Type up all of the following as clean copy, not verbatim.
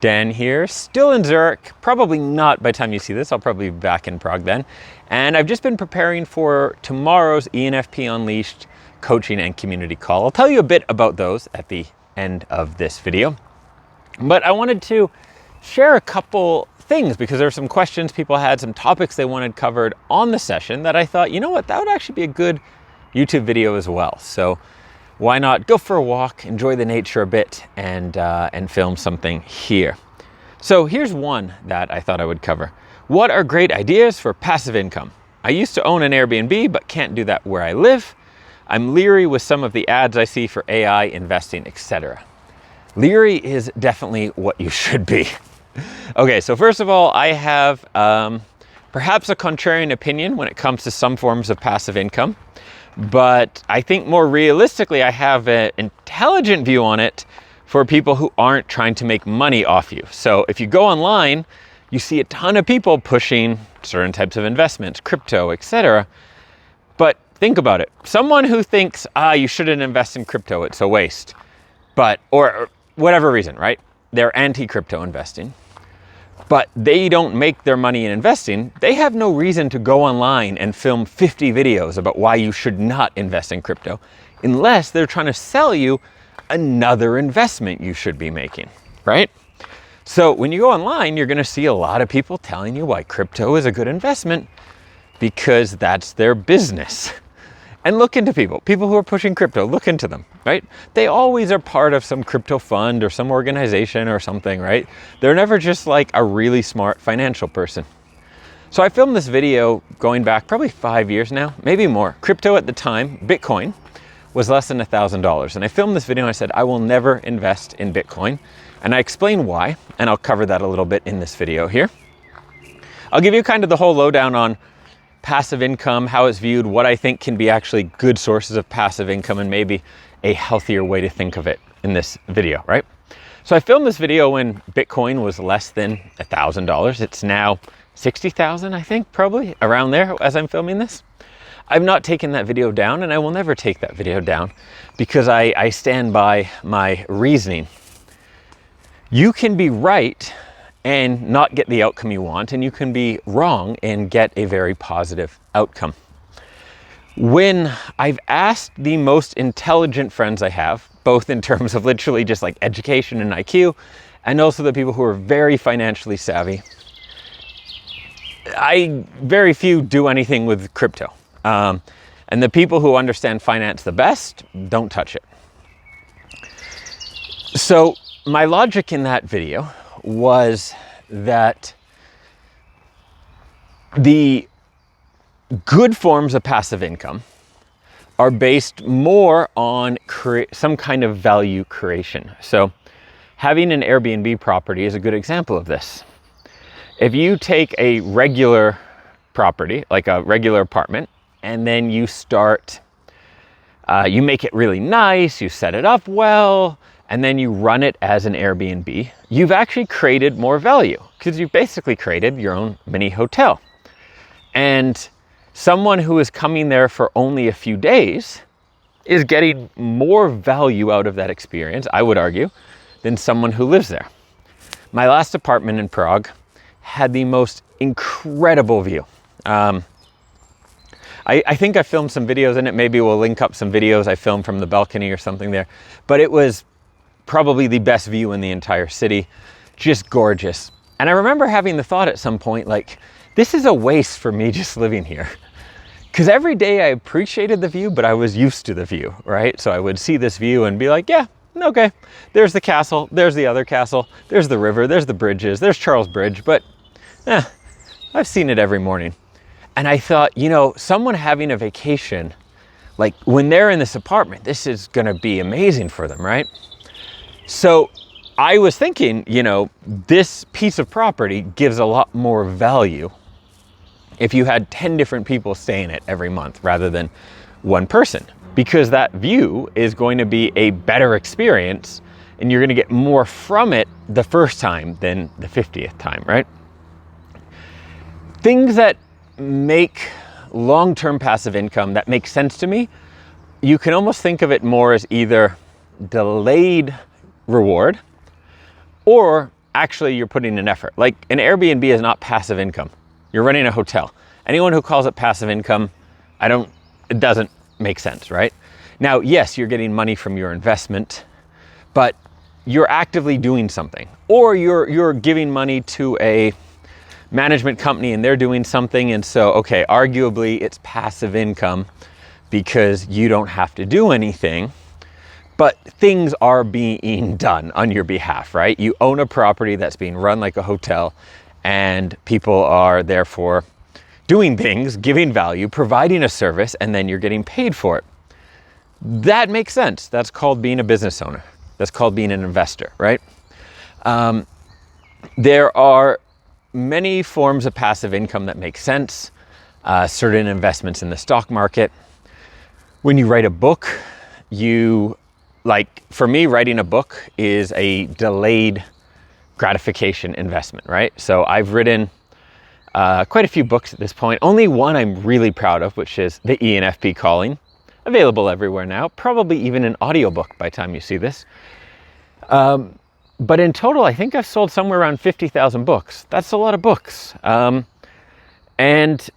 Dan here, still in Zurich, probably not by the time you see this, I'll probably be back in Prague then. And I've just been preparing for tomorrow's ENFP Unleashed coaching and community call. I'll tell you a bit about those at the end of this video. But I wanted to share a couple things because there were some questions people had, some topics they wanted covered on the session that I thought, you know what, that would actually be a good YouTube video as well. So why not go for a walk, enjoy the nature a bit, and film something here. So here's one that I thought I would cover. What are great ideas for passive income? I used to own an Airbnb, but can't do that where I live. I'm leery with some of the ads I see for AI, investing, etc. Leery is definitely what you should be. Okay, so first of all, I have perhaps a contrarian opinion when it comes to some forms of passive income. But I think more realistically, I have an intelligent view on it for people who aren't trying to make money off you. So if you go online, you see a ton of people pushing certain types of investments, crypto, etc. But think about it. Someone who thinks, you shouldn't invest in crypto, it's a waste. Or whatever reason, right? They're anti-crypto investing. But they don't make their money in investing. They have no reason to go online and film 50 videos about why you should not invest in crypto, unless they're trying to sell you another investment you should be making, right? So when you go online, you're gonna see a lot of people telling you why crypto is a good investment because that's their business. And look into people who are pushing crypto, look into them, right? They always are part of some crypto fund or some organization or something, right? They're never just like a really smart financial person. So I filmed this video going back probably 5 years now, maybe more. Crypto at the time, Bitcoin, was less than $1,000. And I filmed this video and I said, I will never invest in Bitcoin. And I explain why, and I'll cover that a little bit in this video here. I'll give you kind of the whole lowdown on passive income, how it's viewed, what I think can be actually good sources of passive income, and maybe a healthier way to think of it in this video, right? So I filmed this video when Bitcoin was less than $1,000. It's now 60,000, I think, probably around there as I'm filming this. I've not taken that video down, and I will never take that video down because I stand by my reasoning. You can be right and not get the outcome you want, and you can be wrong and get a very positive outcome. When I've asked the most intelligent friends I have, both in terms of literally just like education and IQ, and also the people who are very financially savvy, very few do anything with crypto. And the people who understand finance the best don't touch it. So my logic in that video was that the good forms of passive income are based more on some kind of value creation. So having an Airbnb property is a good example of this. If you take a regular property, like a regular apartment, and then you you make it really nice, you set it up well, and then you run it as an Airbnb, you've actually created more value because you've basically created your own mini hotel. And someone who is coming there for only a few days is getting more value out of that experience, I would argue, than someone who lives there. My last apartment in Prague had the most incredible view. I think I filmed some videos in it. Maybe we'll link up some videos I filmed from the balcony or something there. But it was probably the best view in the entire city, just gorgeous. And I remember having the thought at some point, like, this is a waste for me just living here. Because every day I appreciated the view, but I was used to the view, right? So I would see this view and be like, yeah, okay, there's the castle, there's the other castle, there's the river, there's the bridges, there's Charles Bridge, but I've seen it every morning. And I thought, you know, someone having a vacation, like when they're in this apartment, this is gonna be amazing for them, right? So I was thinking, you know, this piece of property gives a lot more value if you had 10 different people stay in it every month rather than one person, because that view is going to be a better experience and you're going to get more from it the first time than the 50th time, right? Things that make long-term passive income that make sense to me, you can almost think of it more as either delayed reward or actually you're putting in effort. Like an Airbnb is not passive income. You're running a hotel. Anyone who calls it passive income, it doesn't make sense, right? Now, yes, you're getting money from your investment, but you're actively doing something, or you're giving money to a management company and they're doing something. And so, okay, arguably it's passive income because you don't have to do anything, but things are being done on your behalf, right? You own a property that's being run like a hotel, and people are therefore doing things, giving value, providing a service, and then you're getting paid for it. That makes sense. That's called being a business owner. That's called being an investor, right? There are many forms of passive income that make sense. Certain investments in the stock market. When you write a book, for me, writing a book is a delayed gratification investment, right? So I've written quite a few books at this point. Only one I'm really proud of, which is the ENFP Calling. Available everywhere now, probably even an audiobook by the time you see this. But in total, I think I've sold somewhere around 50,000 books. That's a lot of books. And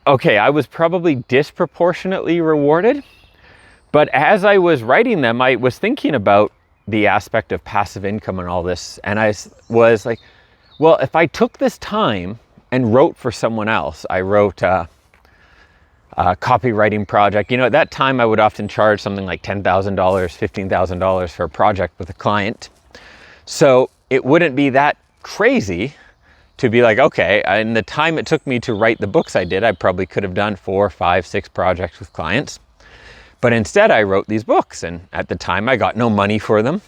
okay, I was probably disproportionately rewarded, but as I was writing them, I was thinking about the aspect of passive income and all this. And I was like, well, if I took this time and wrote for someone else, I wrote copywriting project. At that time I would often charge something like $10,000, $15,000 for a project with a client. So it wouldn't be that crazy to be like, okay, in the time it took me to write the books I did, I probably could have done 4, 5, 6 projects with clients. But instead I wrote these books, and at the time I got no money for them.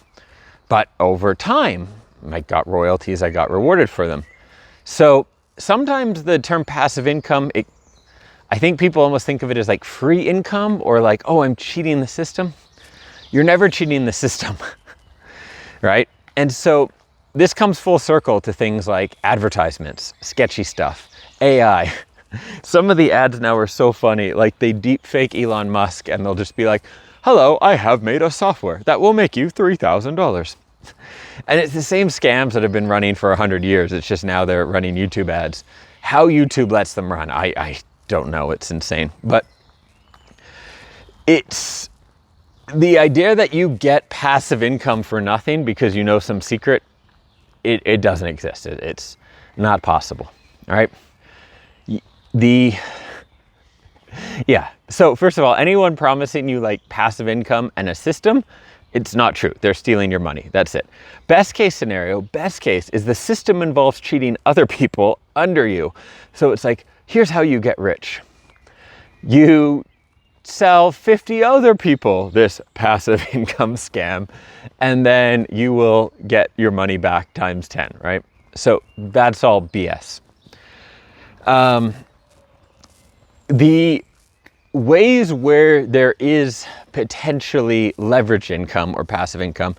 But over time, I got royalties, I got rewarded for them. So sometimes the term passive income, I think people almost think of it as like free income, or like, oh, I'm cheating the system. You're never cheating the system, right? And so this comes full circle to things like advertisements, sketchy stuff, AI. Some of the ads now are so funny, like they deep fake Elon Musk and they'll just be like, hello, I have made a software that will make you $3,000. And it's the same scams that have been running for 100 years. It's just now they're running YouTube ads. How YouTube lets them run, I don't know. It's insane. But it's the idea that you get passive income for nothing because you know some secret, it doesn't exist. It's not possible. All right. So first of all, anyone promising you like passive income and a system, it's not true. They're stealing your money. That's it. Best case scenario, best case is the system involves cheating other people under you. So it's like, here's how you get rich. You sell 50 other people this passive income scam, and then you will get your money back times 10, right? So that's all BS. The ways where there is potentially leverage income or passive income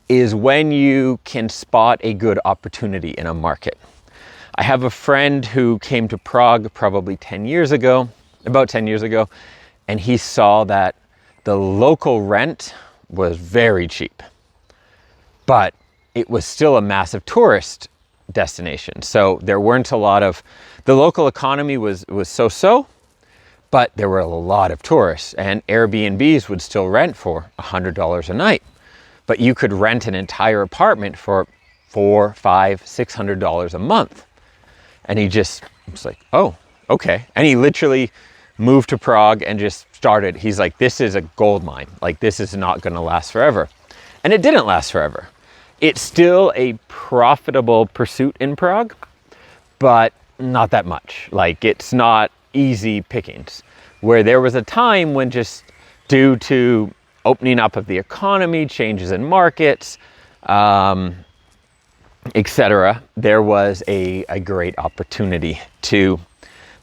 is when you can spot a good opportunity in a market. I have a friend who came to Prague probably about 10 years ago, and he saw that the local rent was very cheap, but it was still a massive tourist destination. So there weren't a lot of, the local economy was so-so, but there were a lot of tourists, and Airbnbs would still rent for $100 a night. But you could rent an entire apartment for $400, $500, $600 a month. And he just was like, oh, okay. And he literally moved to Prague and just started. He's like, this is a gold mine. Like, this is not going to last forever. And it didn't last forever. It's still a profitable pursuit in Prague, but not that much. Like, it's not easy pickings, where there was a time when just due to opening up of the economy, changes in markets, etc., there was a great opportunity to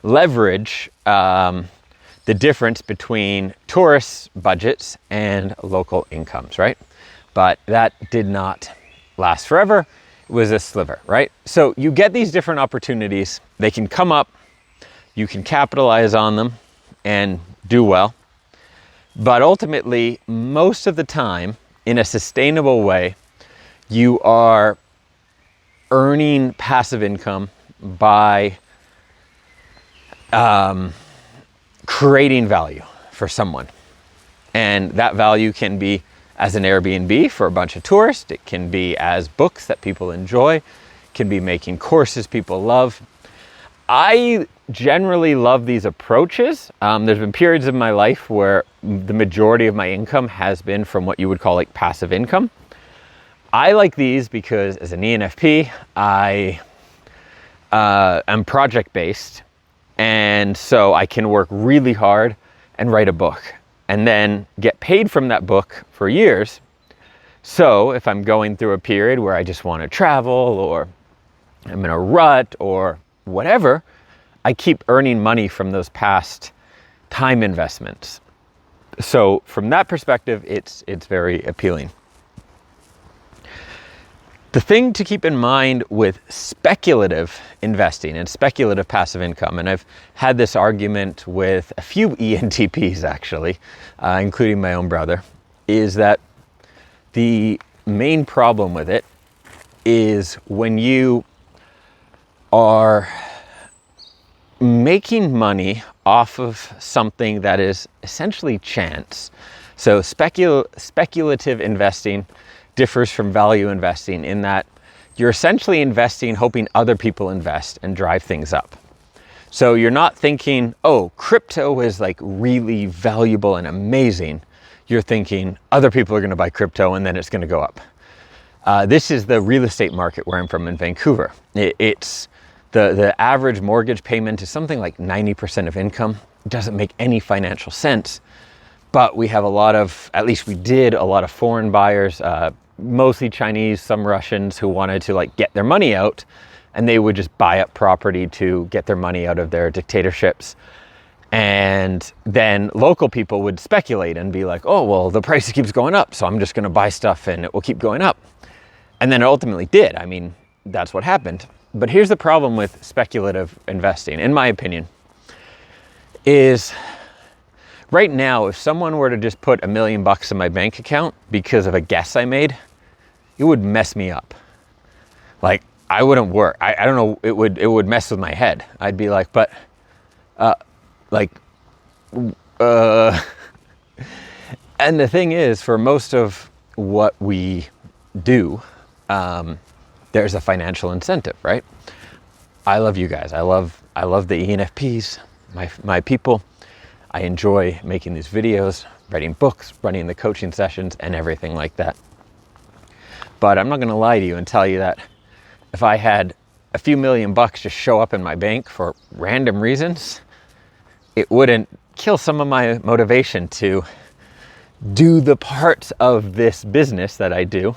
leverage the difference between tourists' budgets and local incomes, right? But that did not last forever. It was a sliver, right? So you get these different opportunities. They can come up. You can capitalize on them and do well. But ultimately, most of the time, in a sustainable way, you are earning passive income by creating value for someone. And that value can be as an Airbnb for a bunch of tourists. It can be as books that people enjoy. It can be making courses people love. I generally love these approaches. There's been periods of my life where the majority of my income has been from what you would call like passive income. I like these because as an ENFP, I am project-based, and so I can work really hard and write a book and then get paid from that book for years. So if I'm going through a period where I just want to travel, or I'm in a rut or whatever, I keep earning money from those past time investments. So from that perspective, it's very appealing. The thing to keep in mind with speculative investing and speculative passive income, and I've had this argument with a few ENTPs actually, including my own brother, is that the main problem with it is when you are making money off of something that is essentially chance. So speculative investing differs from value investing in that you're essentially investing hoping other people invest and drive things up. So you're not thinking, oh, crypto is like really valuable and amazing. You're thinking other people are going to buy crypto and then it's going to go up. This is the real estate market where I'm from in Vancouver. It's the average mortgage payment is something like 90% of income. It doesn't make any financial sense. But we have a lot of, at least we did, a lot of foreign buyers, mostly Chinese, some Russians, who wanted to like get their money out, and they would just buy up property to get their money out of their dictatorships. And then local people would speculate and be like, oh, well, the price keeps going up, so I'm just going to buy stuff and it will keep going up. And then it ultimately did. I mean, that's what happened. But here's the problem with speculative investing, in my opinion, is right now, if someone were to just put $1 million in my bank account because of a guess I made, it would mess me up. Like, I wouldn't work. I don't know, it would mess with my head. I'd be like, and the thing is, for most of what we do, there's a financial incentive, right? I love you guys. I love the ENFPs, my people. I enjoy making these videos, writing books, running the coaching sessions, and everything like that. But I'm not going to lie to you and tell you that if I had a few $1 million just show up in my bank for random reasons, it wouldn't kill some of my motivation to do the parts of this business that I do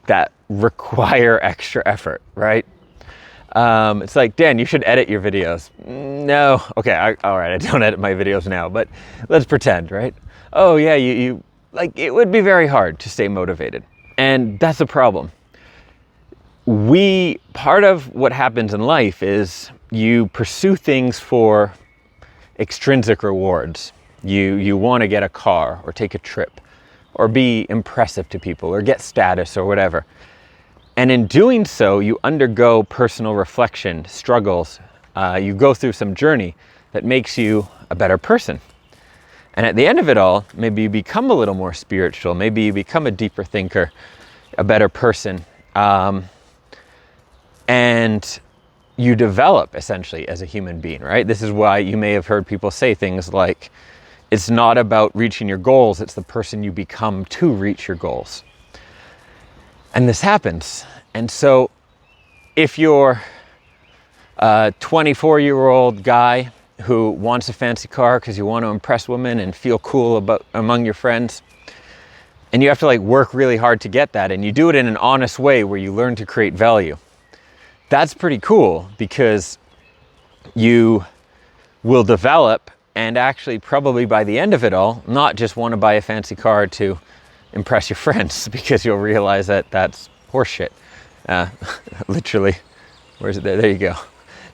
that require extra effort, right? It's like, Dan, you should edit your videos. No, okay, all right, I don't edit my videos now, but let's pretend, right? Oh yeah, you like, it would be very hard to stay motivated. And that's a problem. Part of what happens in life is you pursue things for extrinsic rewards. You want to get a car or take a trip or be impressive to people or get status or whatever. And in doing so, you undergo personal reflection, struggles. You go through some journey that makes you a better person. And at the end of it all, maybe you become a little more spiritual. Maybe you become a deeper thinker, a better person. And you develop essentially as a human being, right? This is why you may have heard people say things like, it's not about reaching your goals, it's the person you become to reach your goals. And this happens. And so if you're a 24-year-old guy who wants a fancy car because you want to impress women and feel cool among your friends, and you have to like work really hard to get that, and you do it in an honest way where you learn to create value, that's pretty cool, because you will develop and actually probably by the end of it all, not just want to buy a fancy car to impress your friends, because you'll realize that that's horseshit. Literally, where's it? There you go.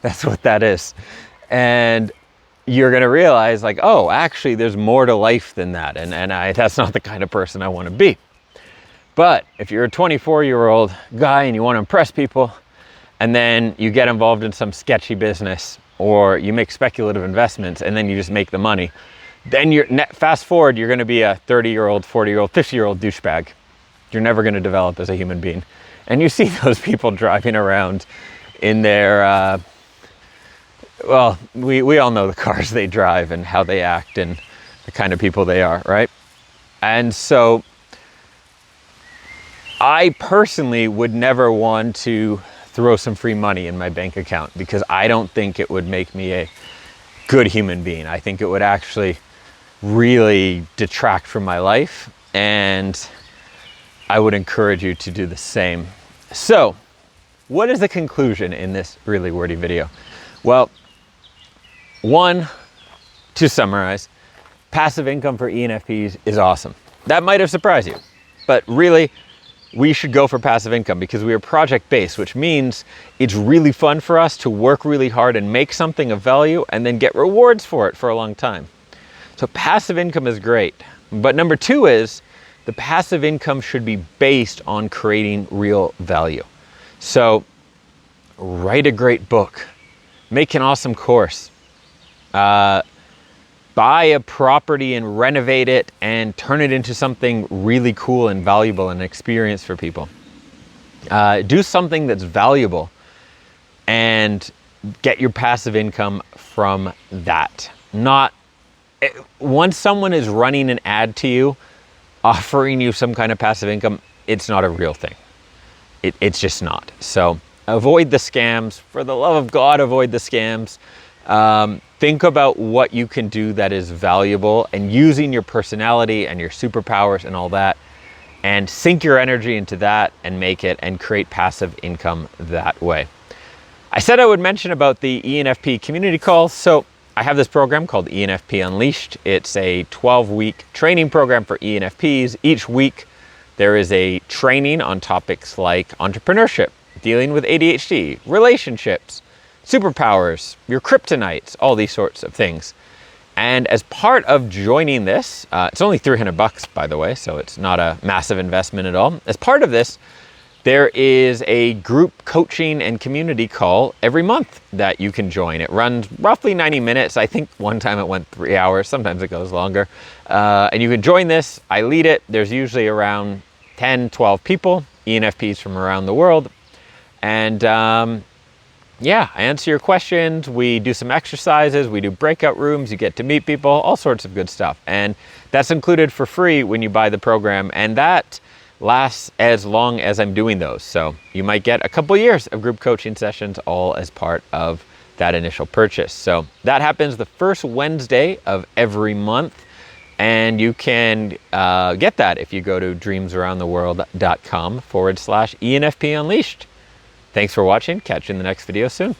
That's what that is. And you're going to realize like, oh, actually there's more to life than that. And that's not the kind of person I want to be. But if you're a 24-year-old guy and you want to impress people, and then you get involved in some sketchy business, or you make speculative investments and then you just make the money. Then fast forward, you're gonna be a 30-year-old, 40-year-old, 50-year-old douchebag. You're never gonna develop as a human being. And you see those people driving around in their, well, we all know the cars they drive and how they act and the kind of people they are, right? And so I personally would never want to throw some free money in my bank account, because I don't think it would make me a good human being. I think it would actually really detract from my life, and I would encourage you to do the same. So, what is the conclusion in this really wordy video? Well, one, to summarize, passive income for ENFPs is awesome. That might have surprised you, but really, we should go for passive income because we are project-based, which means it's really fun for us to work really hard and make something of value and then get rewards for it for a long time. So passive income is great. But number two is the passive income should be based on creating real value. So write a great book, make an awesome course, buy a property and renovate it and turn it into something really cool and valuable and experience for people. Do something that's valuable and get your passive income from that. Once someone is running an ad to you, offering you some kind of passive income, it's not a real thing. It's just not. So avoid the scams. For the love of God, avoid the scams. Think about what you can do that is valuable and using your personality and your superpowers and all that, and sink your energy into that and make it and create passive income that way. I said I would mention about the ENFP community calls. So I have this program called ENFP Unleashed. It's a 12-week training program for ENFPs. Each week there is a training on topics like entrepreneurship, dealing with ADHD, relationships, superpowers, your kryptonites, all these sorts of things. And as part of joining this, it's only $300, by the way, so it's not a massive investment at all. As part of this, there is a group coaching and community call every month that you can join. It runs roughly 90 minutes. I think one time it went 3 hours. Sometimes it goes longer. And you can join this. I lead it. There's usually around 10, 12 people, ENFPs from around the world. And yeah, I answer your questions. We do some exercises. We do breakout rooms. You get to meet people, all sorts of good stuff. And that's included for free when you buy the program. And that lasts as long as I'm doing those. So you might get a couple years of group coaching sessions all as part of that initial purchase. So that happens the first Wednesday of every month. And you can get that if you go to dreamsaroundtheworld.com/ENFP Unleashed. Thanks for watching. Catch you in the next video soon.